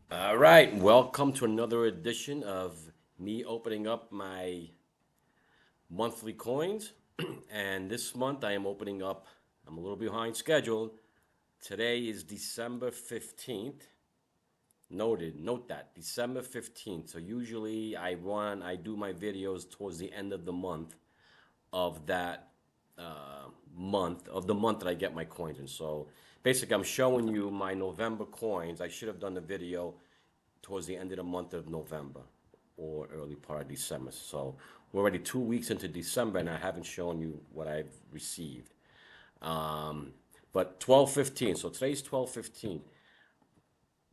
All right, welcome to another edition of me opening up my monthly coins. And this month I am opening up, I'm a little behind schedule. Today is December 15th. Note that, December 15th. So usually I do my videos towards the end of the month of that of the month that I get my coins in. So basically, I'm showing you my November coins. I should have done the video towards the end of the month of November or early part of December. So we're already 2 weeks into December, and I haven't shown you what I've received. Um, but 12/15. So today's 12/15.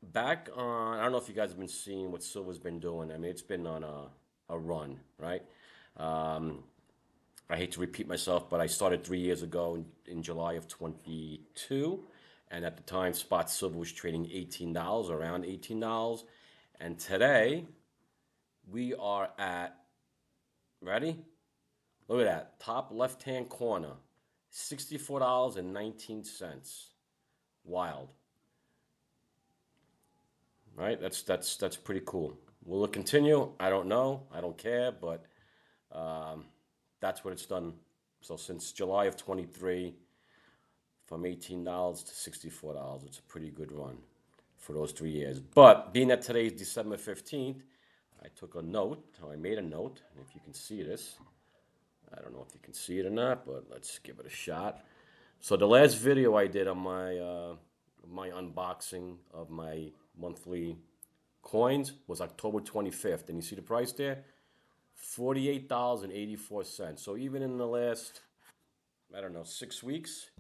Back on, I don't know if you guys have been seeing what silver's been doing. I mean, it's been on a run, right? Um, I hate to repeat myself, but I started 3 years ago in July of 22. And at the time, spot silver was trading $18, around $18. And today, we are at, ready? Look at that, top left-hand corner, $64.19. Wild, right? That's pretty cool. Will it continue? I don't know. I don't care, but um, that's what it's done. So since July of 23, from $18 to $64. It's a pretty good run for those 3 years. But being that today's December 15th, I took a note, or I made a note, and if you can see this, I don't know if you can see it or not, but let's give it a shot. So the last video I did on my unboxing of my monthly coins was October 25th, and you see the price there? $48.84. So even in the last, I don't know, 6 weeks,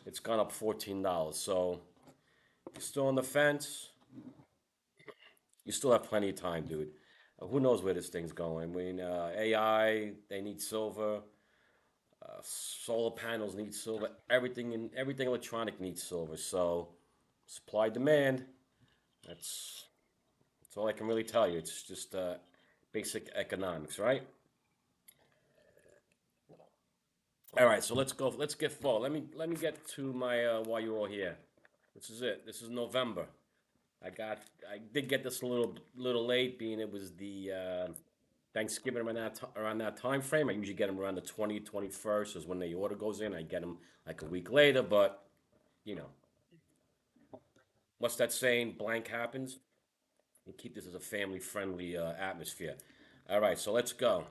it's gone up $14. So you're still on the fence. You still have plenty of time, dude. Who knows where this thing's going? I mean, AI, they need silver. Solar panels need silver. Everything electronic needs silver. So supply demand. That's that's all I can really tell you. It's just basic economics, right? All right. So let's go. Let's get forward. Let me get to my while you're all here. This is it. This is November. I got I did get this a little late, being it was the Thanksgiving around that time frame. I usually get them around the 20th, 21st is when the order goes in. I get them like a week later, but you know, what's that saying? Blank happens. And keep this as a family friendly atmosphere. All right, so let's go.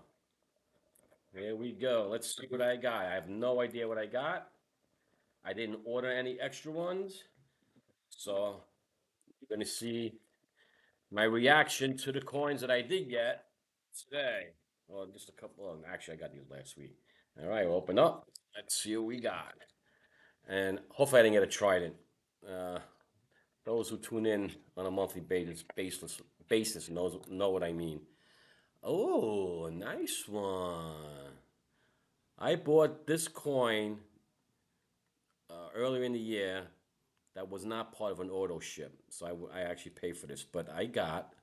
Here we go. Let's see what I got. I have no idea what I got. I didn't order any extra ones, so you're gonna see my reaction to the coins that I did get today. Well, just a couple of them. Actually, I got these last week. All right, we'll open up. Let's see what we got. And hopefully, I didn't get a trident. Uh, those who tune in on a monthly basis know what I mean. Oh, a nice one. I bought this coin earlier in the year that was not part of an auto ship, so I actually paid for this. But I got,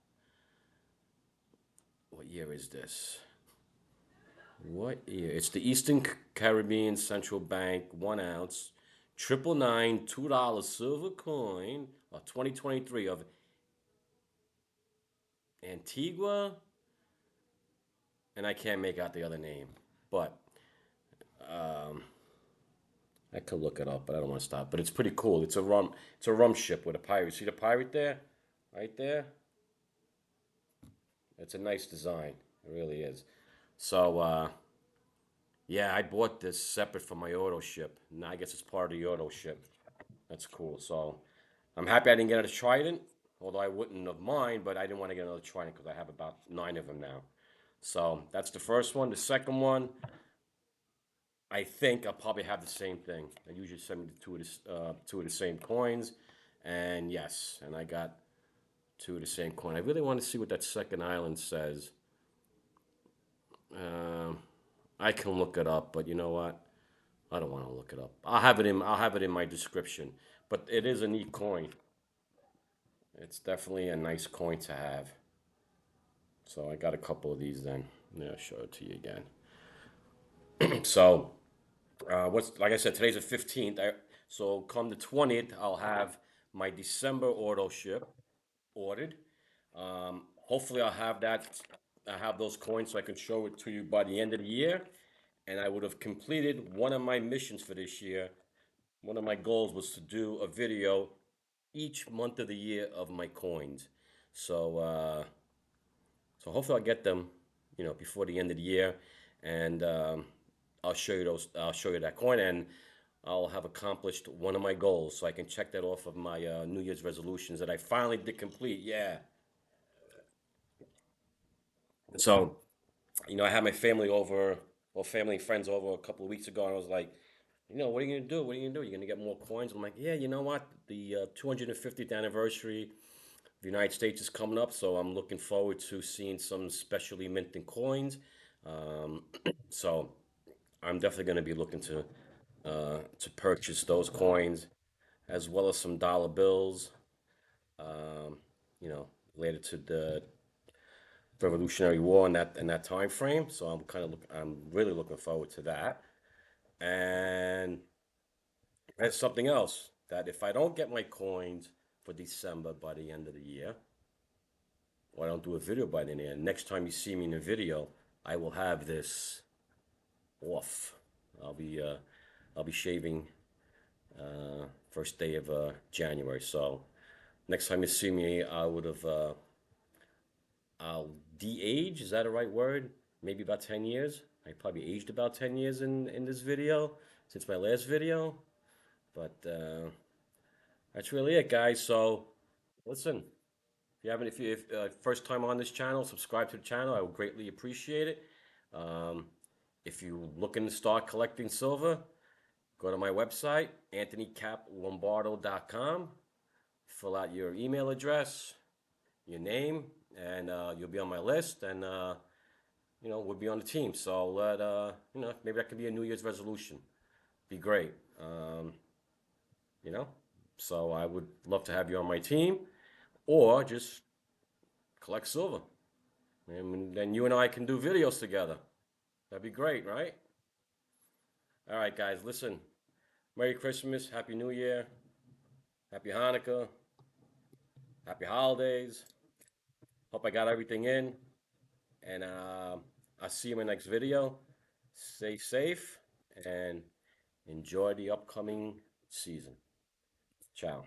what year is this? What year? It's the Eastern Caribbean Central Bank 1 ounce, triple nine, $2 silver coin of 2023 of Antigua, and I can't make out the other name, but um, I could look it up, but I don't want to stop. But it's pretty cool. It's a rum ship with a pirate. See the pirate there, right there? It's a nice design. It really is. So yeah, I bought this separate from my auto ship. Now I guess it's part of the auto ship. That's cool. So I'm happy I didn't get a trident, although I wouldn't have mind, but I didn't want to get another trident because I have about nine of them now. So that's the first one. The second one, I think I'll probably have the same thing. I usually send me two of the same coins, and yes, and I got two of the same coin. I really want to see what that second island says. Um, I can look it up, but you know what? I don't want to look it up. I'll have it in my description. But it is a neat coin. It's definitely a nice coin to have. So I got a couple of these then. Yeah, I'll show it to you again. So what's like I said, today's the 15th. So come the 20th, I'll have my December auto ship. ordered. Hopefully, I'll have that. I have those coins so I can show it to you by the end of the year. And I would have completed one of my missions for this year. One of my goals was to do a video each month of the year of my coins. So, so hopefully I'll get them, before the end of the year, and I'll show you those. I'll show you that coin, and I'll have accomplished one of my goals, so I can check that off of my New Year's resolutions that I finally did complete. Yeah. So, I had my family over, well, family and friends over a couple of weeks ago, and I was like, what are you gonna do? What are you gonna do? You're gonna get more coins? I'm like, yeah, you know what? The 250th anniversary of the United States is coming up, so I'm looking forward to seeing some specially minted coins. Um, so I'm definitely gonna be looking to purchase those coins as well as some dollar bills. Um, related to the Revolutionary War in that time frame. So I'm really looking forward to that. And there's something else that if I don't get my coins for December by the end of the year, or I don't do a video by the end of the year, next time you see me in a video, I will have this off. I'll be uh, I'll be shaving first day of January. So next time you see me, I would have I'll de-age. Is that a right word? Maybe about 10 years. I probably aged about 10 years in this video since my last video. But that's really it, guys. So listen, if first time on this channel, subscribe to the channel. I would greatly appreciate it. Um, if you're looking to start collecting silver, go to my website, anthonycaplombardo.com. Fill out your email address, your name, and you'll be on my list. And we'll be on the team. So maybe that could be a New Year's resolution. Be great. You know, so I would love to have you on my team, or just collect silver, and then you and I can do videos together. That'd be great, right? All right, guys. Listen. Merry Christmas, Happy New Year, Happy Hanukkah, Happy Holidays. Hope I got everything in, and I'll see you in my next video. Stay safe and enjoy the upcoming season. Ciao.